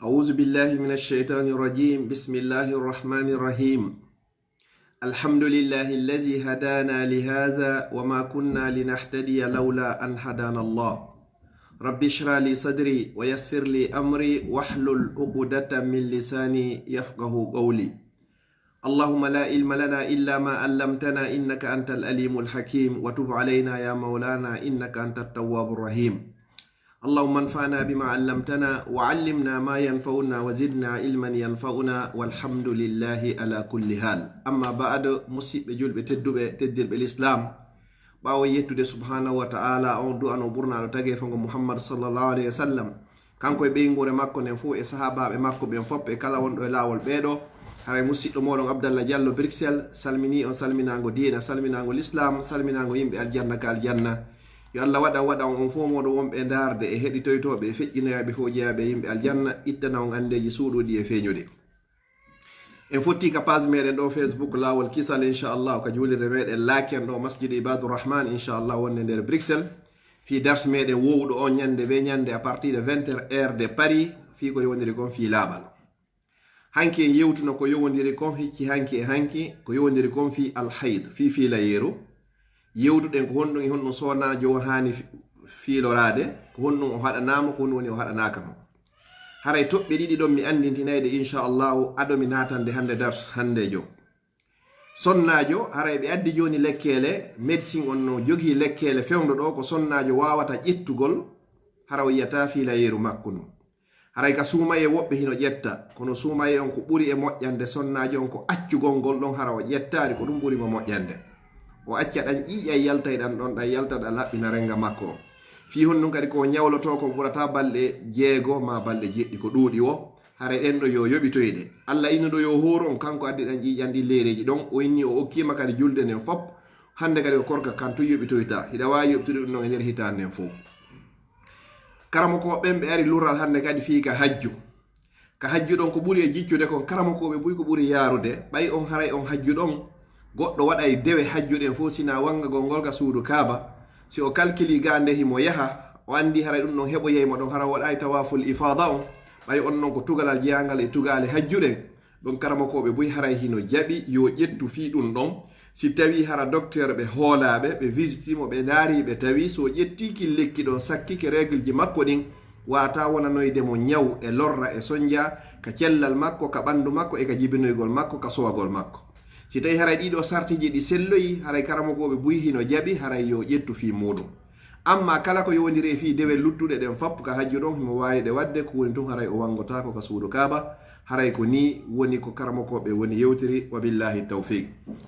أعوذ بالله من الشيطان الرجيم بسم الله الرحمن الرحيم الحمد لله الذي هدانا لهذا وما كنا لنهتدي لولا أن هدانا الله رب اشرح لي صدري ويسر لي أمري واحلل عقدة من لساني يفقه قولي اللهم لا علم لنا إلا ما علمتنا إنك أنت العليم الحكيم وتب علينا يا مولانا إنك أنت التواب الرحيم اللهم انفعنا بما علمتنا وعلمنا ما ينفعنا وزدنا علما ينفعنا والحمد لله على كل حال أما بعد مسيب جلب تدر بالإسلام باو يتود سبحانه وتعالى أون دو أنو برنا نتاقي فنغ محمد صلى الله عليه وسلم كانكو بينغور مكو نفو صحابة مكو بينفوب كلا وندو لاول بيدو هاي مسيب مورو عبد الله جالو بريكسل سلمني أو سلمنانغو دينا سلمنانغو الإسلام سلمنانغو يمبي الجنة كالجنة yo Allah waɗa on fo moɗo wonɓe darde e heɗitoytoɓe e feƴƴinoyaɓe fo jeeyaɓe yimɓe aljanna ittana on andeji suuɗuɗi e feeñude en fotti ka page meɗen ɗo Facebook lawol kisal inchallah ka julirde meɗen laken ɗo masjid ibadourahman inchallah wonde nder Bruxelles fi dars meɗen wowɗo on ñande be ñande à partir de 20h heure de Paris fi ko yowdiri kon fi laaɓal hanki en yewtuno ko yowdiri kon hicci hanki e hanki ko yowdiri kon fi alhayd fi fiilayeru yewtuɗen ko honɗum e honɗum sonajo o hani fiilorade ko honɗum o haɗanama ko honɗum woni o haɗanakamo haray toɓɓe ɗiɗi ɗon mi andintinayde inchallahu aɗomi natande hande dars hande jo sonnajo haray ɓe addi joni lekkele médecine on no jogui lekkele fewdo ɗo ko sonnajo wawata ƴettugol hara o yiyata fiilayeru makko no haray ka suumaye woɓɓe hino ƴetta kono suumaye on ko ɓuuri e moƴƴande sonnajo on ko accugol ngol ɗon hara o ƴettari ko ɗum ɓuurimo moƴƴande o acca ɗan ƴiƴa yaltay ɗan ɗon ɗan yaltaɗa laɓɓina renga makko fi honɗum kadi ko ñawloto ko ɓurata balɗe 6 ma balɗe 7 ko ɗuuɗi o hara ɗen ɗo yo yoɓitoyɗe Allah innuɗo yo hooro on kanko addi ɗan ƴiƴan ɗi leereji ɗon o inni o okkima kadi julde nden fop hande kadi ko korka kanto yoɓitoyta hiɗa wawi yoɓtude ɗum ɗon e nder hitande nden fof karamokoɓen ɓe ari lural hande kadi fi ka hajju ɗon ko ɓuuri e jiccude kon karamokoɓe buy ko ɓuuri yarude ɓay on haray on hajju ɗon goɗɗo waɗay dewe hajjuɗen fof sina wangagol ngol ka suudu kaaba si o calculi ga nde himo yaha o andi haray ɗum ɗon heɓoyeymo ɗon hara waɗay tawaful ifada on ɓay on noon ko tugalal jeyangal e tugale hajjuɗen ɗon karamakoɓe boy haray hino jaɓi yo ƴettu fi ɗum ɗon si tawi hara docteur ɓe hoolaɓe ɓe visitimo ɓe daari ɓe tawi so ƴettiki lekki ɗon sakkike règle ji makko ɗin wata wonanoydemo ñaw e lorra e soñdia ka cellal makko ka ɓandu makko e ka jibinoygol makko ka sowagol makko si tawi haray ɗiɗo sartiji ɗi selloyi haray karamokoɓe buy hino jaɓi haray yo ƴettu fi muɗum amma kala ko yowdiri e fi dewe luttuɗe ɗen fop ka hajju ɗon himo wawiɗe wadde ko woni tun haray o wangotako ka suudu kaaba haray ko ni woni ko karamokoɓe woni yewtiri wa billahi tawfiq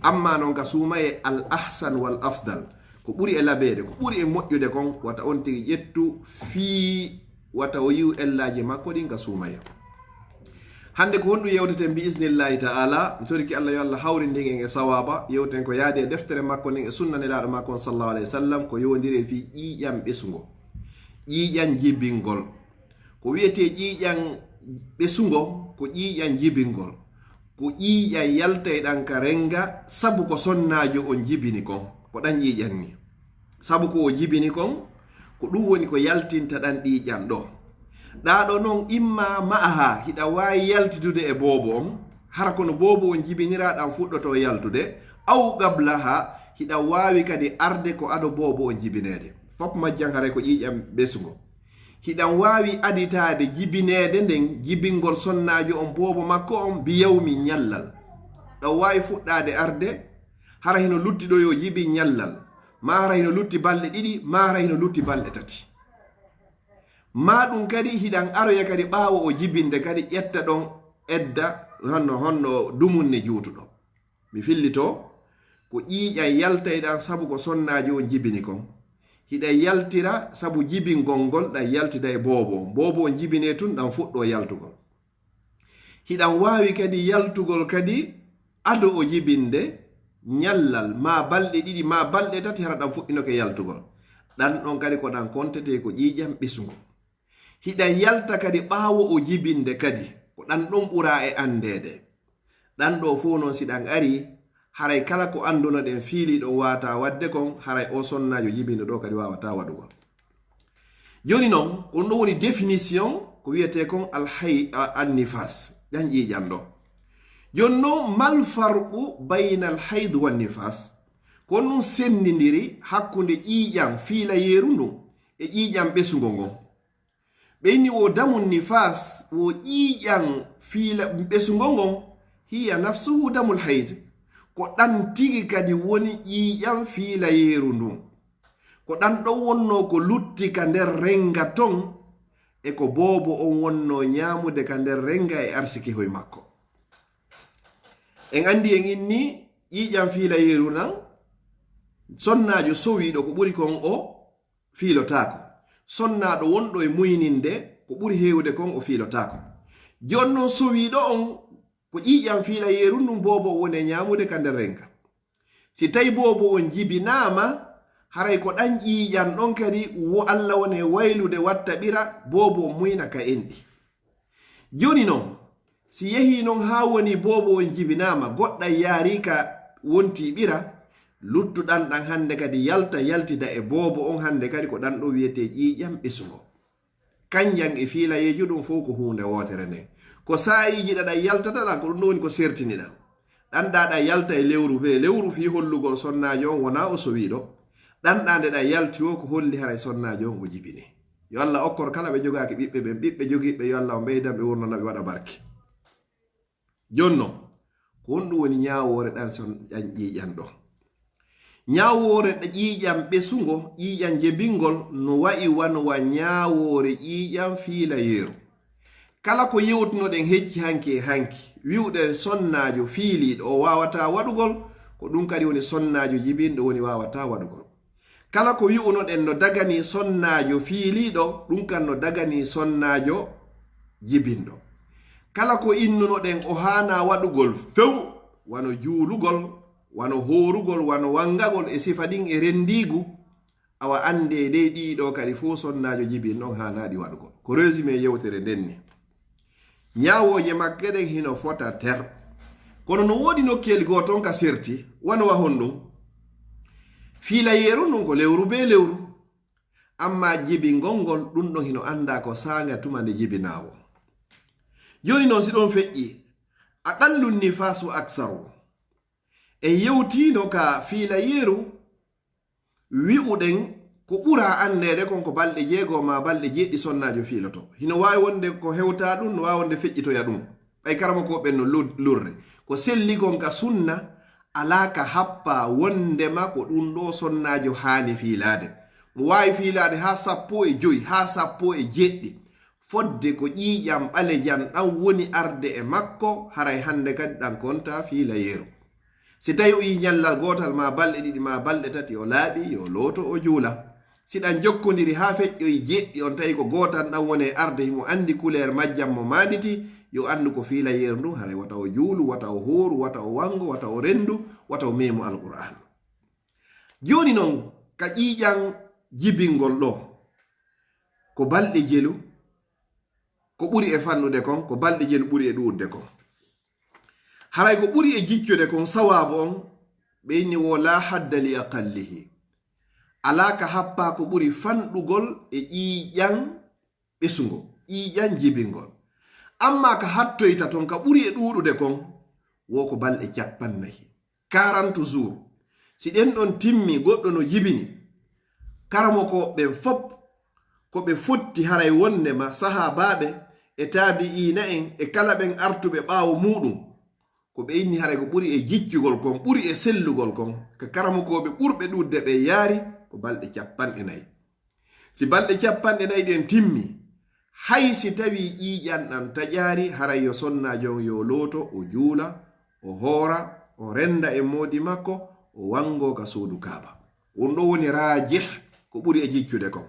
amma noon ka suumaye al ahsan wal afdal ko ɓuuri e laɓede ko ɓuuri e moƴƴude kon wata on tigi ƴettu fi wata o yiw ellaji makko ɗin ka suumaye hande ko honɗum yewteten bi isnillahi ta'ala mi toriki Allah yo Allah hawri ndin e sawaba yewten ko yaade e deftere makko nin e sunna nelaɗo makko sallallahu alayhi wa sallam ko yowdiri fi ƴiƴam ɓesugo ƴiƴan jibingol ko wiyete ƴiƴan ɓesugo ko ƴiƴan jibingol ko ƴiƴan yaltayɗan ka renga sabu ko sonnajo on jibini kon ko ɗan ƴiƴan ni sabu ko o jibini kon ko ɗum woni ko yaltinta ɗan ƴiƴan ɗo ɗaɗo noon imma ma'aha hiɗa wawi yaltitude e boobo on hara kono boobo on jibiniraɗan fuɗɗoto yaltude aw gablaha hiɗa wawi kadi arde ko aɗo boobo on jibinede fop majjan haray ko ƴiƴam ɓesugo hiɗan wawi aditade jibinede nden jibingol sonnajo on boobo makko on biyawmi ñallal ɗo wawi fuɗɗade arde hara hino lutti ɗo yo jibi ñallal ma hara hino lutti balɗe 2 ma hara hino lutti balɗe 3 ma ɗum kadi hiɗan aroya kadi ɓaawo o jibinde kadi ƴetta ɗon edda honno dumunne juutuɗo mi fillito ko ƴiƴan yaltayɗan sabu ko sonnajo on jibini kon hiɗan yaltira sabu jibingol ngol ɗan yaltida e boobo on jibine tun ɗan fuɗɗo yaltugol hiɗan wawi kadi yaltugol kadi ado o jibinde ñallal ma balɗe 2 ma balɗe 3 hara ɗan fuɗɗinoke yaltugol ɗan ɗon kadi ko ɗan kontete ko ƴiƴan ɓesugo hiɗan yalta kadi ɓaawo o jibinde kadi ko ɗan ɗon ɓura e andede ɗan ɗo fo noon si ɗan ari haray kala ko anduno ɗen fiili ɗo wata wadde kon haray o sonnajo jibinde ɗo kadi wawata waɗugol joni noon on ɗo woni définition ko wiyete kon al-nifas ɗan ƴiƴam ɗo. jonno mal farqu bayna al-hayd wa nifas ko nun sendidiri hakkunde ƴiƴam fiila yeeru ndun e ƴiƴam ɓesugo ngon. ɓeyni wo damu nifas wo ƴiƴam fiila ɓesugo ngon hiya nafsuhu damul hayd ko ɗan tigi kadi woni ƴiƴam fiila yeeru ndun, ko ɗan ɗon wonno ko lutti ka nder renga ton e ko boobo on wonno ñaamude ka nder renga e arsiki hoye makko. en andi en inni ƴiƴam fiila yeeru nan sonnajo sowiɗo ko ɓuri kon o fiilotako, sonnaɗo wonɗo e muyninde ko ɓuri hewde kon o fiilotako. jon non sowiɗo on ko ƴiƴam fiila yeeru ndum boobo woni ñaamude ka nder renga. si tawi boobo on jibinama haray ko ɗan ƴiƴam ɗon kadi wo Allah woni waylude watta ɓira boobo on muyna ka enɗi. joni noon si yehi noon ha woni boobo on jibinama goɗɗan yaari ka wonti ɓira, luttuɗan ɗan hande kadi yaltida e boobo on hande kadi ko ɗan ɗo wiyete ƴiƴam ɓesugo. kanjan e fiilayeju ɗum fof ko hunde wotere nde ko sayiji ɗaɗa yaltataɗa ko ɗum ɗo woni ko sertiniɗa ɗanɗaɗa yalta e lewru be lewru fi hollugol sonnajo on wona o sowiɗo, ɗanɗa ndeɗa yalti o ko holli haray sonnajo on o jibini. yo Allah okkor kala ɓe jogaki ɓiɓɓe ɓen ɓiɓɓe jogiɓe yo Allah o ɓeydan ɓe wurnana ɓe waɗa barke. jonno ko honɗum woni ñawore ɗan ɗan ƴiƴam ɗo. ñawore ƴiƴam ɓesugo ƴiƴam jebingol no wa'i wanwa ñawore ƴiƴam fiila yeeru. kala ko yewtunoɗen hecci hanki e hanki wiwɗe sonnajo fiiliɗo o wawata waɗugol ko ɗum kadi woni sonnajo jibinɗo woni wawata waɗugol. kala ko wi'unoɗen no dagani sonnajo fiiliɗo ɗum kan no dagani sonnajo jibinɗo. kala ko innunoɗen o hana waɗugol few wano juulugol wano horugol wano wangagol e sifa ɗin e rendigu awa ande dey ɗiɗo kadi fo sonnajo jibinɗon hanaɗi waɗugol. ko résumé yewtere ndenni ñawoje makke ɗen hino fota ter kono no wodi nokkel goton ka serti wano wa honɗum fiila yeeru ndun ko lewru be lewru, amma jibingol ngol ɗum ɗon hino anda ko sanga tuma nde jibinawo. joni noon si ɗon feƴƴi aqallu nifas wa aksaru en yewtino ka fiila yeeru wi'uɗen ko ɓura andede kon ko balɗe 6 ma balɗe 7 sonnajo fiiloto. hino wawi wonde ko hewta ɗum no wawi wonde feƴƴitoya ɗum ɓay karama ko ɓen no lurde ko selligon ka sunna alaka happa wondema ko ɗum ɗo sonnajo hani fiilade. mo wawi fiilade ha 15 ha 17 fodde ko ƴiƴam ɓalejam ɗan woni arde e makko haray hande kadi ɗan konta fiila yeeru. si tawi o yi ñallal gotal ma balɗe 2 ma balɗe 3 o laaɓi yo looto o juula. si ɗan jokkodiri ha feƴƴoyi 7 on tawi ko gotal ɗan woni arde himo andi couleur majjam mo manditi yo andu ko fiila yeeru ndu haray wata o juulu wata o hooru wata o wango wata o rendu wata o memu alquran. joni noon ka ƴiƴam jibingol ɗo ko balɗe jelu ko ɓuri e fannude kon ko balɗe jelu ɓuri e ɗuurde kon. haray ko ɓuri e jiccude kon sawabu on ɓeyni wo la hadda li aqallihi alaka happa ko ɓuri fanɗugol e ƴiƴam ɓesugo ƴiƴam jibingol, amma ka hattoyta ton ka ɓuri e ɗuɗude kon wo ko balɗe 40 40 jours. si ɗen ɗon timmi goɗɗo no jibini karamo ko ɓen fop ko ɓe fotti haray wondema sahabaɓe e tabi'ina en e kala ɓen artuɓe ɓaawo muɗum ko ɓe inni haray ko ɓuri e jiccugol kon ɓuri e sellugol kon ka karamokoɓe ɓurɓe ɗudde ɓe yaari ko balɗe 40. si balɗe 40 ɗen timmi hay si tawi ƴiƴam ɗan taƴaari haray yo sonnajo yo looto o juula o hoora o renda e moodi makko o wango ka suudu kaaba. won ɗo woni rajih ko ɓuri e jiccude kon.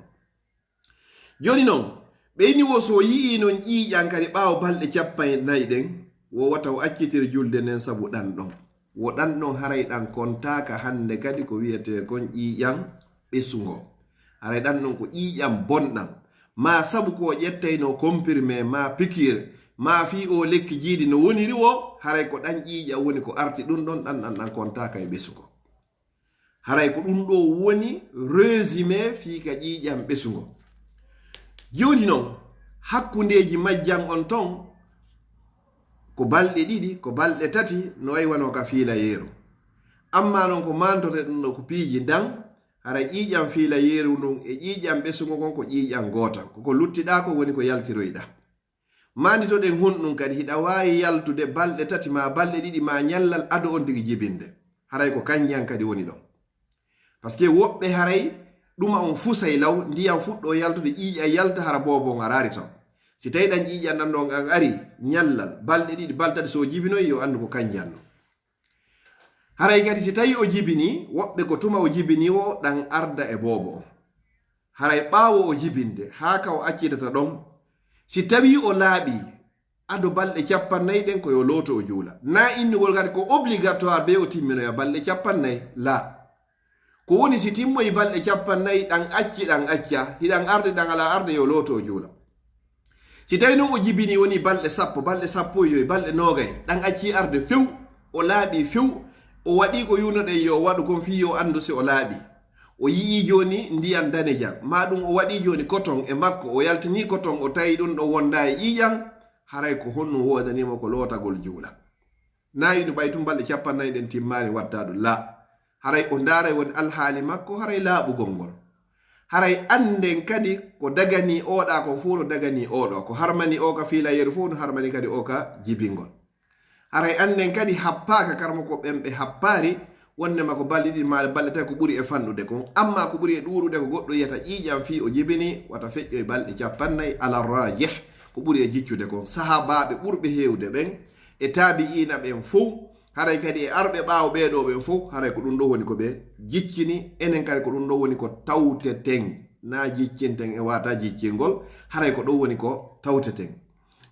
joni noon ɓeyni wo so yii non ƴiƴam kadi ɓaawo balɗe 40 ɗen wo wata o accitir julde nden sabu ɗan ɗon wo ɗan ɗon haray ɗan kontaka hande kadi ko wiyete kon ƴiƴam ɓesugo. haray ɗan ɗon ko ƴiƴam bonɗam ma sabu ko ƴettayno comprimé ma piqûre ma fi o lekki jiidi no woniri wo haray ko ɗan ƴiƴam woni ko arti ɗum ɗon ɗan kontaka e ɓesugo. haray ko ɗum ɗo woni résumé fi ka ƴiƴam ɓesugo. joni noon hakkundeji majjan on ton ko balɗe ɗiɗi ko balɗe tati no way wano ka fiila yeeru amma non ko mantote ɗum ɗo ko piiji dan hara ƴiiƴam fiila yeeru ndun e ƴiiƴam ɓesugo kon ko ƴiiƴam gootal koko luttiɗa ko woni ko yaltiroyɗa manditoɗen hunɗum kadi hiɗa wawi yaltude balɗe tati ma balɗe ɗiɗi ma ñallal ado on tigi jibinde haray ko kanjan kadi woni ɗon par ce que woɓɓe haray ɗuma on fusay law ndiyam fuɗɗo yaltude ƴiiƴa yalta hara bobo on arari tan si tawi ɗan ƴiiƴan ɗan ɗon an ari ñallal balɗe ɗiɗi balɗe tati so jibinoyi yo andu ko kanjanno haray kadi si tawi o jibini woɓɓe ko tuma o jibini o ɗan arda e bobo o haray ɓaawo o jibinde haa ka o accitata ɗon si tawi o laaɓi ado balɗe 40 ɗen koyo looto o juula na innugol kadi ko obligatoire be o timminoya balɗe 40 la ko woni si timmoyi balɗe 40 ɗan acca hiɗan arde ɗan ala arde yo looto o juula si tawi noon o jibini woni balɗe 10 balɗe 11 balɗe 20 ɗan acci arde few o laaɓi few o waɗi ko yunoɗen yo waɗu kon fi yo andu si o laaɓi o yii joni ndiyam danejam ma ɗum o waɗi joni coton e makko o yaltini coton o tawi ɗum ɗo wonda e ƴiƴam haray ko honno wodanimo ko lootagol juula nayi no ɓay tum balɗe 40 ɗen timmani watta ɗum la haray o ndaray woni alhaali makko haray laaɓugol ngol haray anden kadi ko dagani oɗa kon fu no dagani oɗo ko harmani o ka fiila yeru fu no harmani kadi o ka jibingol haray anden kadi happaka karma ko ɓemɓe happari wonnema ko balɗe ɗiɗi ma balɗe tawi ko ɓuri e fanɗude kon amma ko ɓuri e ɗuurude ko goɗɗo yiyata ƴiiƴam fi o jibini wata feƴƴo e balɗe 40 ala rajih ko ɓuri e jiccude kon sahabaɓe ɓurɓe hewde ɓen e taabi ina ɓen fof haray kadi e arɓe ɓaawo ɓeeɗo ɓen fof haray ko ɗum ɗo woni ko ɓe jiccini enen kadi ko ɗum ɗo woni ko tawteten na jiccinten e wata jiccingol haray ko ɗo woni ko tawteten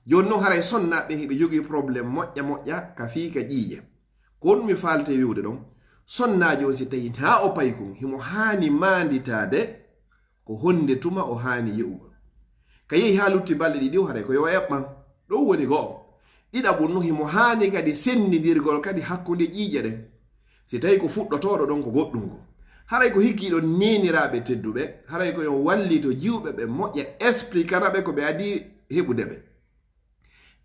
joni noon haray sonnaɓe hiɓe jogii probléme moƴƴa ka fii ka ƴiiƴe ko ɗum mi falte wiwde ɗon sonnajo on si tawi ha o payi kon himo haani manditade ko honde tuma o haani ye'ugol ka yehi ha lutti balɗe ɗiɗi o haray ko yo eɓɓan ɗon woni go'o ɗiɗaɓum no himo haani kadi sennidirgol kadi hakkude ƴiiƴe ɗen si tawi ko fuɗɗotoɗo ɗon ko goɗɗum go haray ko hikkiɗon neniraɓe tedduɓe haray ko yo wallito jiwɓe ɓe moƴƴa expliquana ɓe ko ɓe adi heɓude ɓe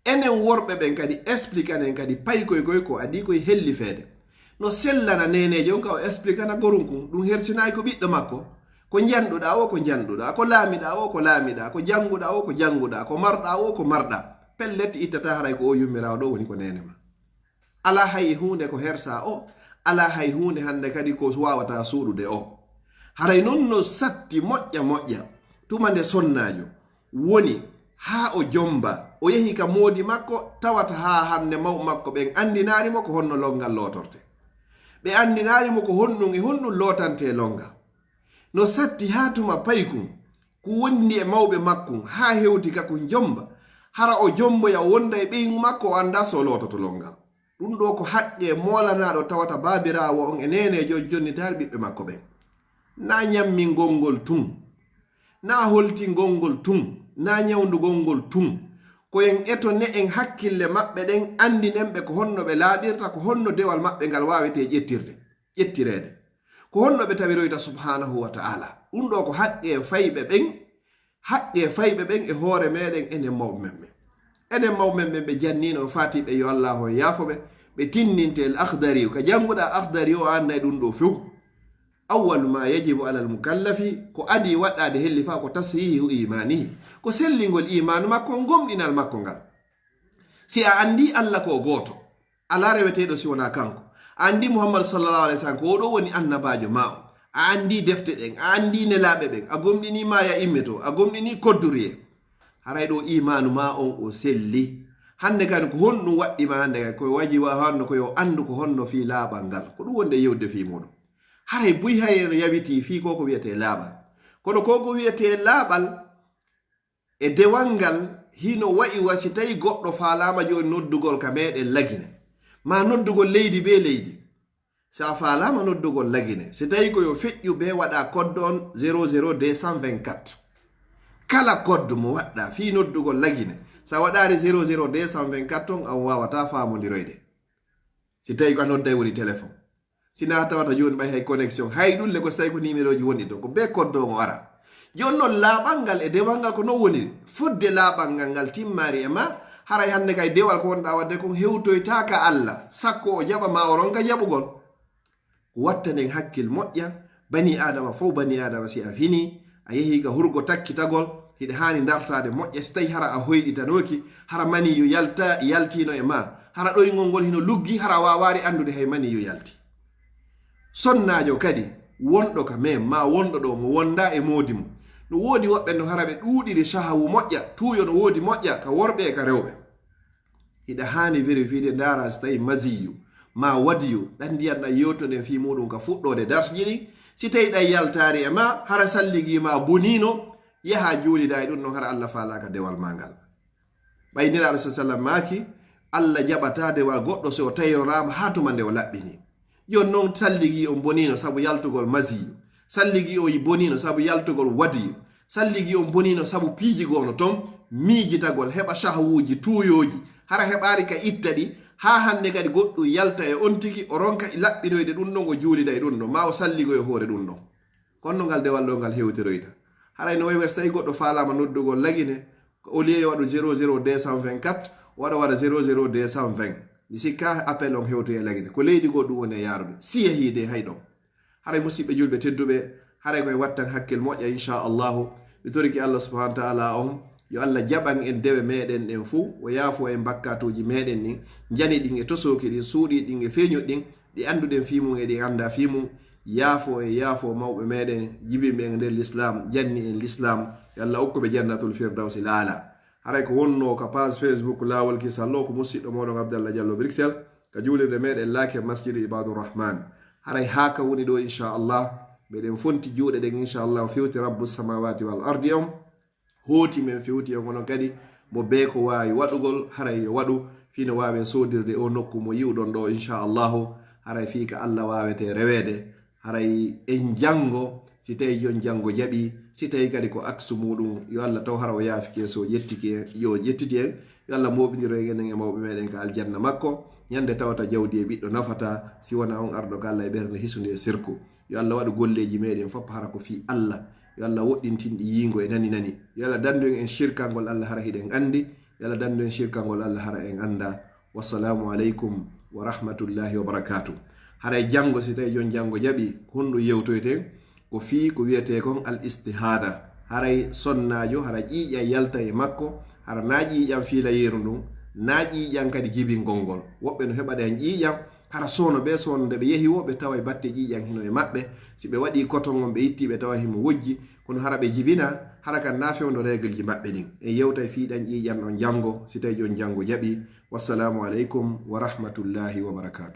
enen worɓe ɓen kadi expliquanen kadi paykoy koy ko adi koye helli feede no sellana neneje on ka o expliquana gorunkun ɗum hersinayi ko ɓiɗɗo makko ko janɗuɗa o ko janɗuɗa ko laamiɗa o ko laamiɗa ko janguɗa o ko janguɗa ko marɗa o ko marɗa pellet ittata haray ko o yummirawo ɗo woni ko nenema ala hay hunde ko hersa o ala hay hunde hande kadi ko wawata suuɗude o haray non no satti moƴƴa tuma nde sonnajo woni ha o jomba o yehi ka moodi makko tawata ha hande maw makko ɓen andinarimo ko honno longal lotorte ɓe andinarimo ko honɗum e honɗum lotante longal no satti ha tuma paykum ko wondi e mawɓe makkum ha hewti ka ko jomba hara o jomboya wonda e ɓeygu makko o anda so lototo longal ɗum ɗo ko haqqe molanaɗo tawata babirawo on e nenejo jonni tari ɓiɓɓe makko ɓen na ñammi gongol tun na holti gongol tun na ñawdugol ngol tun ko en eto ne en hakkille maɓɓe ɗen andinen ɓe ko honno ɓe laaɓirta ko honno dewal maɓɓe ngal wawete ƴettirede ko honno ɓe tawiroyta subhanahu wa ta'ala ɗum ɗo ko haqqe fayɓe ɓen e hoore meɗen enen mawɓe men ɓe jannino fatiɓe yo Allah o yaafoɓe ɓe tinninte el akhdari ka janguɗa akhdari o annay ɗum ɗo few awwalu ma yajibu alal mukallafi ko adi waɗɗade helli fa ko tashihu imanihi ko sellingol imanu makko gomɗinal makko ngal si a andi Allah ko goto ala reweteɗo si wona kanko a andi Muhammad sallallahu alaihi wasallam ko oɗo woni annabajo ma o a andi defte ɗen a andi nelaɓe ɓen a gomɗini ma ya immeto a gomɗini kodduriye haray ɗo imanu ma on o selli hande kadi ko honɗum waɗɗima hande ko wajiba honno koyo andu ko honno fi laaɓal ngal ko ɗum wonde yewde fi muɗum haray buy hayno yawiti fi ko wiyete laaɓal kono koko wiyete laaɓal e dewal ngal hino wayi wasi tawi goɗɗo falama joni noddugol ka meɗen lagine ma noddugol leydi be leydi sa falama noddugol lagine si tawi koyo feƴƴu be waɗa code on 00224 kala code mo waɗɗa fi noddugol lagine sa waɗari 00224 on an wawata famodiroyde si tawi ko a nodday woni téléphone sina tawata joni ɓay hay connexion hay ɗulle ko say ko numéro ji woni ɗon ko be code o ara jon noon laaɓal ngal e dewal ngal ko non woni fodde laaɓal ngal ngal timmari e ma haray hannde kay dewal ko wonɗa wadde kon hewtoytaka Allah sakko o jaɓa ma o ronka jaɓugol watta nden hakkil moƴƴa bani adama fof bani adama si a fini a yehi ka hurgo takkitagol hiɗa hani dartade moƴƴa so tawi hara a hoyɗitanoki hara maniyo yaltino e ma hara ɗoygol ngol hino luggi hara wawari andude hay maniyo yalti sonnajo kadi wonɗo ka men ma wonɗo ɗo mo wonda e modi mum no woodi woɓɓe no hara ɓe ɗuuɗiri sahawu moƴƴa tuuyo no woodi moƴƴa ka worɓe e ka rewɓe hiɗa hani vérifiede ndara so tawi masiyu ma wadiyu ɗan ndiyam ɗan yewtoden fi muɗum ka fuɗɗode darsji ɗi si tawi ɗan yaltari e ma hara salligima bonino yaha juulida e ɗum ɗon hara Allah falaka dewal ma ngal ɓayniraɗo sa sallam maki Allah jaɓata dewal goɗɗo so o tayrorama ha tuma nde o laɓɓini jon noon salligi on bonino saabu yaltugol masiyu salligi o bonino saabu yaltugol wadiyu salligi on bonino saabu piijigono ton miijitagol heɓa sahawuji tuuyoji hara heɓari ka itta ɗi ha hande kadi goɗɗum yalta e on tigi o ronka laɓɓinoyde ɗum ɗon o juulida e ɗum ɗon ma o salligo e hoore ɗum ɗon kono ngal dewal ɗo ngal hewtiroyta haray no wayi so tawi goɗɗo falama noddugol lagine au lieu waɗu 00224 waɗa 00220 mi sikka appel on hewto e lagine ko leydi goɗɗum woni e yarude siya hiide hay ɗon haray musidɓe julɓe tedduɓe haray koye wattan hakkil moƴƴa inchallahu mi toriki Allah subhanahu wa taala on yo Allah jaɓan en dewe meɗen ɗen fuu o yaafo en bakkatuji meɗen ɗin jani ɗin e tosoki ɗin suuɗi ɗin e feeñoɗ ɗin ɗi anduɗen fimum e ɗi anda fimum yaafo e yaafo mawɓe meɗen jibiɓe e nder l'islam janni en l'islam yo Allah hokkuɓe jannatul firdawsi laala haray ko wonno ka page Facebook lawol kisallo ko musidɗo moɗon Abdallah Diallo Bruxelles ka juulirde meɗen laake masjidu Ibadurrahman haray haka woni ɗo inchallah meɗen fonti juuɗe ɗen inchallah fewti rabbu samawati wal ardi on hooti men fewti on onon kadi mo be ko wawi waɗugol haray yo waɗu fino wawe sodirde o nokku mo yiwɗon ɗo inchallahu haray fi ka Allah wawete rewede haray en jango si tawi jon jango jaɓi si tawi kadi ko aksu muɗum yo Allah taw hara o yaafike so yettike yo yettiti en yo Allah moɓidiro enen e mawɓe meɗen ka aljanna makko ñande tawata jawdi e ɓiɗɗo nafata si wona on arɗo ka Allah e ɓernde hisude e sirku yo Allah waɗu golleji meɗen fof hara ko fi Allah yo Allah woɗɗintinɗi yingo e nani yo Allah dandu en shirkangol Allah hara hiɗen andi yo Allah dandu en shirkangol Allah hara en anda wassalamu aleykum wa rahmatullahi wa barakatuh haray jango si tawi jon jango jaɓi honɗum yewtoyten ko fi ko wiyete kon al istihada haray sonnajo hara ƴiƴan yalta e makko hara na ƴiƴan fiila yeru ndun na ƴiƴan kadi jibingol ngol woɓɓe no heɓaɗen ƴiƴan hara sono ɓe sonde ɓe yehi wo ɓe tawa batte ƴiƴan hino e maɓɓe si ɓe waɗi coton on ɓe itti ɓe tawa himo wojji kono hara ɓe jibina hara kan na fewdo règle ji maɓɓe ɗin e yewta fiiɗan ƴiƴan ɗon jango si tawi jon jango jaɓi wassalamu aleykum wa rahmatullahi wa barakatuh